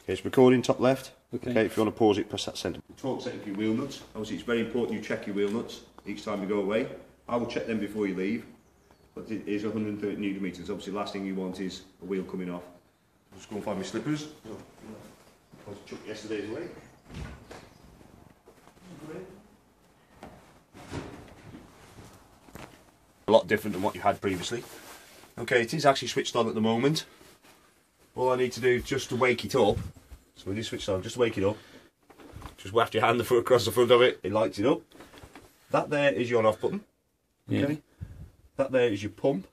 It's recording top left. Okay. Okay, if you want to pause it, press that centre. Torque setting for your wheel nuts. Obviously, it's very important you check your wheel nuts each time you go away. I will check them before you leave, but it is 130 Newton meters. Obviously, the last thing you want is a wheel coming off. I'll just go and find my slippers. I took yesterday's away. A lot different than what you had previously. Okay, it is actually switched on at the moment. All I need to do just to wake it up, so when you switch it on, just wake it up, just waft your hand across the front of it, it lights it up. That there is your on-off button. Okay. Yeah. That there is your pump,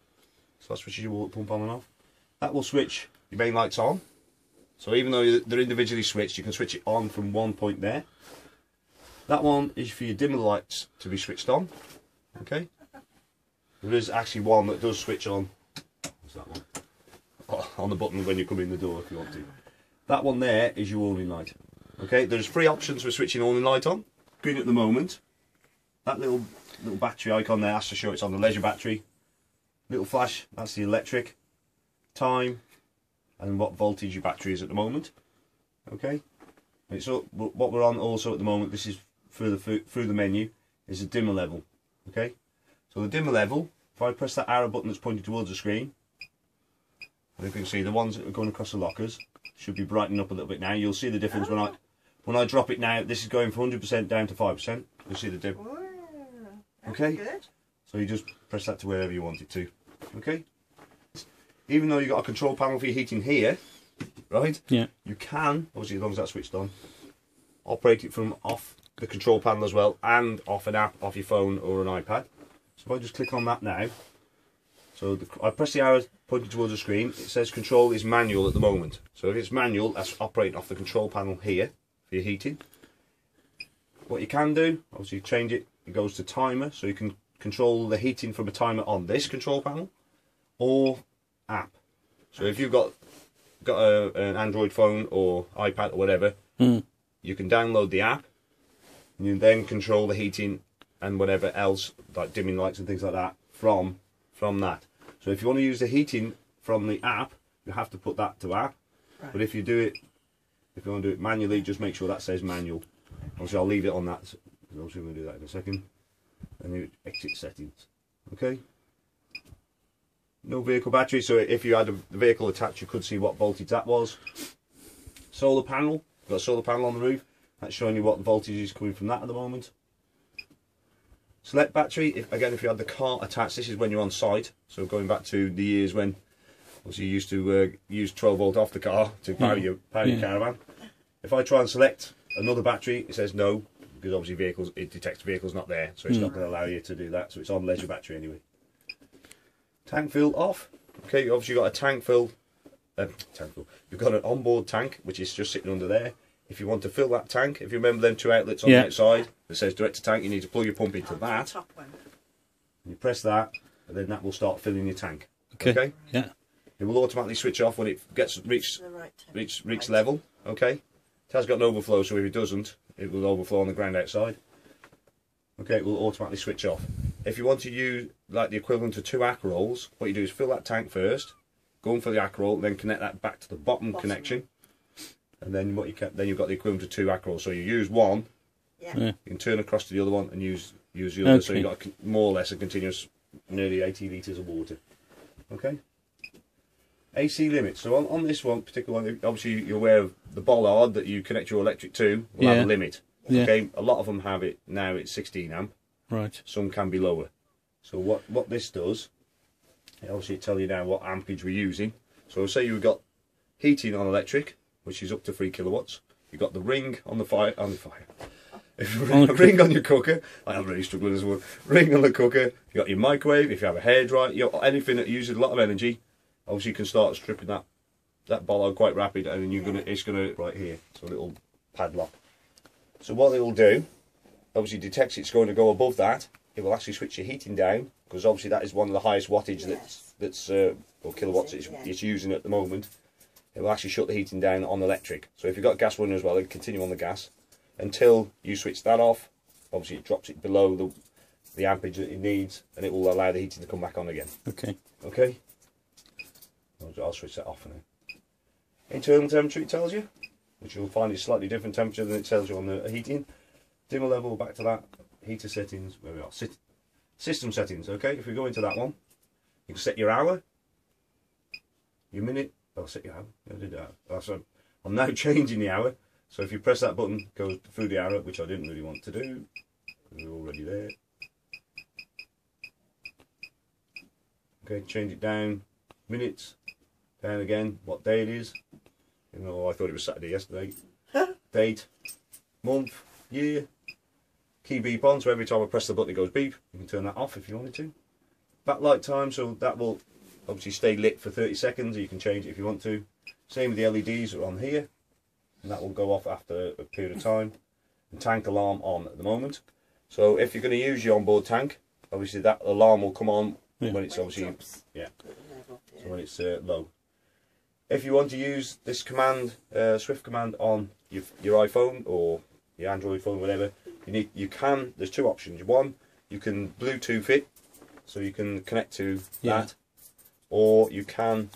so that switches your pump on and off. That will switch your main lights on. So even though they're individually switched, you can switch it on from one point there. That one is for your dimmer lights to be switched on. Okay. There is actually one that does switch on. What's that one? On the button when you come in the door if you want to. That one there is your warning light. Okay, there's 3 options for switching warning light on. Green at the moment. That little battery icon there has to show it's on the leisure battery. Little flash, that's the electric. Time, and what voltage your battery is at the moment. Okay, it's up, what we're on also at the moment. This is through the menu. Is the dimmer level. Okay, so the dimmer level. If I press that arrow button that's pointing towards the screen. And if you can see the ones that are going across the lockers should be brightening up a little bit now. You'll see the difference when I drop it now. This is going from 100% down to 5%. You'll see the difference. Okay. Good. So you just press that to wherever you want it to. Okay. Even though you've got a control panel for your heating here, right? Yeah. You can, obviously as long as that's switched on, operate it from off the control panel as well, and off an app off your phone or an iPad. So if I just click on that now. So I press the arrow pointing towards the screen. It says control is manual at the moment. So if it's manual, that's operating off the control panel here for your heating. What you can do, obviously change it, it goes to timer, so you can control the heating from a timer on this control panel, or app. So if you've got an Android phone or iPad or whatever, you can download the app, and you then control the heating and whatever else, like dimming lights and things like that, from that. So if you want to use the heating from the app, you have to put that to app. Right. But if you want to do it manually, just make sure that says manual. Obviously I'll leave it on that. Obviously I'm going to do that in a second. And you exit settings. Okay. No vehicle battery, so if you had a vehicle attached, you could see what voltage that was. Solar panel. You've got a solar panel on the roof. That's showing you what the voltage is coming from that at the moment. Select battery, if you had the car attached, this is when you're on site. So going back to the years when obviously you used to use 12 volt off the car to power your caravan. If I try and select another battery, it says no, because obviously it detects vehicles not there, so it's not going to allow you to do that. So it's on leisure battery anyway. Tank fill off. Okay, you obviously got a tank fill. You've got an onboard tank which is just sitting under there. If you want to fill that tank, if you remember them 2 outlets on the outside that says direct to tank, you need to plug your pump into that. Top one. You press that, and then that will start filling your tank. Okay. Yeah. It will automatically switch off when it reach level. Okay. It has got an overflow, so if it doesn't, it will overflow on the ground outside. Okay, it will automatically switch off. If you want to use like the equivalent of 2 Acrols, what you do is fill that tank first, go in for the Acrol, then connect that back to the bottom connection. And then you've got the equivalent of 2 Acrols. So you use one, you can turn across to the other one and use the other. Okay. So you've got more or less a continuous nearly 80 litres of water. Okay. AC limit. So on this one, particular one, obviously you're aware of the bollard that you connect your electric to will have a limit. Okay. A lot of them have it now. It's 16 amp. Right. Some can be lower. So what this does, obviously it tells you now what ampage we're using. So say you've got heating on electric, which is up to 3 kilowatts. You've got the ring on the fire. If you a ring on your cooker, I'm really struggling as well. Ring on the cooker. You've got your microwave. If you have a hairdryer, you know, anything that uses a lot of energy, obviously you can start stripping that bollard quite rapid, and then it's gonna right here. So a little padlock. So what it will do, obviously detects it's going to go above that. It will actually switch your heating down, because obviously that is one of the highest wattage that's or kilowatts it's using at the moment. It will actually shut the heating down on electric. So if you've got gas running as well, it'll continue on the gas until you switch that off. Obviously it drops it below the ampage that it needs, and it will allow the heating to come back on again. Okay. Okay. I'll switch that off now. Internal temperature, it tells you. which you'll find is slightly different temperature than it tells you on the heating. Dimmer level, back to that. Heater settings, where we are. System settings, okay? If we go into that one, you can set your hour, your minute. I'll set your hour. I did that. So I'm now changing the hour. So if you press that button, it goes through the hour, which I didn't really want to do. We're already there. Okay, change it down. Minutes. Down again. What day it is. Even though I thought it was Saturday yesterday. Date. Month. Year. Key beep on, so every time I press the button it goes beep. You can turn that off if you wanted to. Backlight time, so that will obviously stay lit for 30 seconds. You can change it if you want to. Same with the LEDs that are on here. And that will go off after a period of time. And tank alarm on at the moment. So if you're going to use your onboard tank, obviously that alarm will come on when it's obviously so when it's low. If you want to use this command, Swift command on your iPhone or your Android phone, whatever, you can. There's two options. One, you can Bluetooth it, so you can connect to that, or you can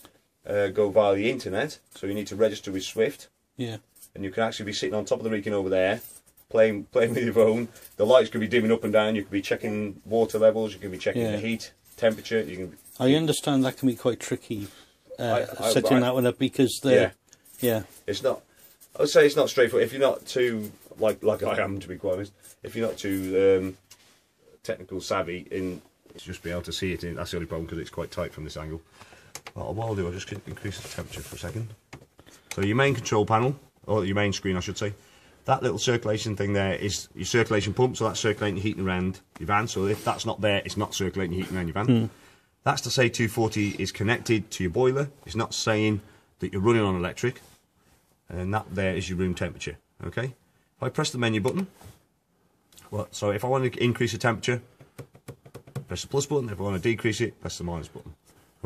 go via the internet. So you need to register with Swift. Yeah. And you can actually be sitting on top of the Recon over there, playing with your phone. The lights could be dimming up and down. You could be checking water levels. You can be checking the heat, temperature. You can. I understand that can be quite tricky setting that one up because it's not. I would say it's not straightforward. If you're not too like I am, to be quite honest, if you're not too technical savvy in, just be able to see it. That's the only problem because it's quite tight from this angle. What I'll do, I'll just increase the temperature for a second. So your main control panel, or your main screen I should say, that little circulation thing there is your circulation pump, so that's circulating the heating around your van. So if that's not there, it's not circulating the heating around your van. That's to say 240 is connected to your boiler. It's not saying that you're running on electric. And that there is your room temperature. Okay? If I press the menu button, so if I want to increase the temperature, press the plus button. If I want to decrease it, press the minus button.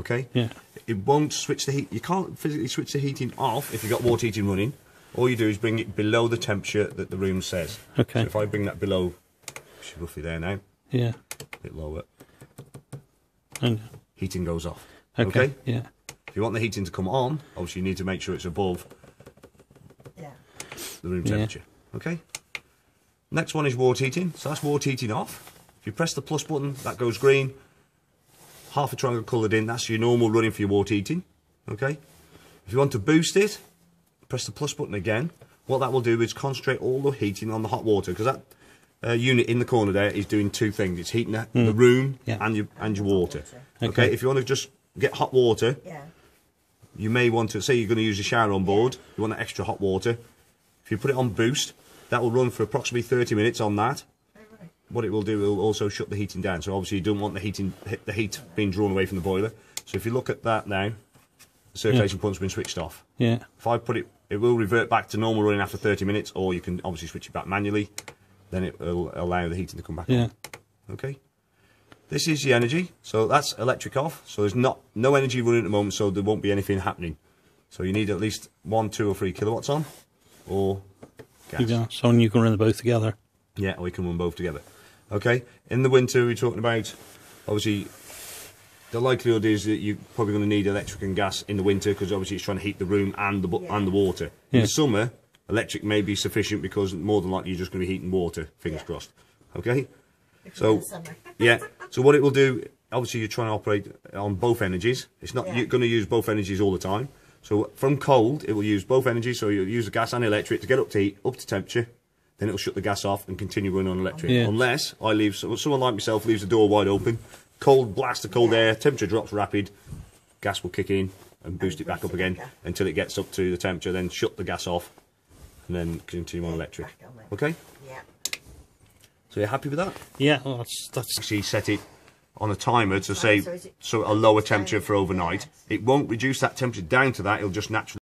Okay? Yeah. It won't switch the heat. You can't physically switch the heating off if you've got water heating running. All you do is bring it below the temperature that the room says. Okay. So if I bring that below, which is roughly there now. Yeah. A bit lower. And heating goes off. Okay. Yeah. If you want the heating to come on, obviously you need to make sure it's above the room temperature. Okay. Next one is water heating. So that's water heating off. If you press the plus button, that goes green. Half a triangle coloured in. That's your normal running for your water heating. Okay. If you want to boost it, press the plus button again. What that will do is concentrate all the heating on the hot water, because that unit in the corner there is doing two things. It's heating the room and your water. Okay. If you want to just get hot water, you may want to say you're going to use a shower on board. You want that extra hot water. If you put it on boost, that will run for approximately 30 minutes on that. What it will do, it will also shut the heating down. So obviously you don't want the heat being drawn away from the boiler. So if you look at that now, the circulation pump's been switched off. Yeah. If I put it, it will revert back to normal running after 30 minutes, or you can obviously switch it back manually. Then it will allow the heating to come back on. Okay. This is the energy. So that's electric off. So there's no energy running at the moment, so there won't be anything happening. So you need at least 1, 2 or 3 kilowatts on, or gas. So you can run them both together. Yeah, we can run both together. Okay. In the winter, we're talking about, obviously, the likelihood is that you're probably going to need electric and gas in the winter, because obviously it's trying to heat the room and the water. In the summer, electric may be sufficient, because more than likely you're just going to be heating water. Fingers crossed. Okay. So so what it will do, obviously you're trying to operate on both energies. It's not you're going to use both energies all the time. So from cold, it will use both energies. So you'll use the gas and electric to get up to heat, up to temperature. Then it'll shut the gas off and continue running on electric. Unless someone like myself leaves the door wide open, cold blast of cold air, temperature drops rapid, gas will kick in and boost it back up again until it gets up to the temperature. Then shut the gas off and then continue on electric. Okay. Yeah. So you're happy with that? Yeah. Well, that's. Actually, set it on a timer to say a lower temperature for overnight. It won't reduce that temperature down to that. It'll just naturally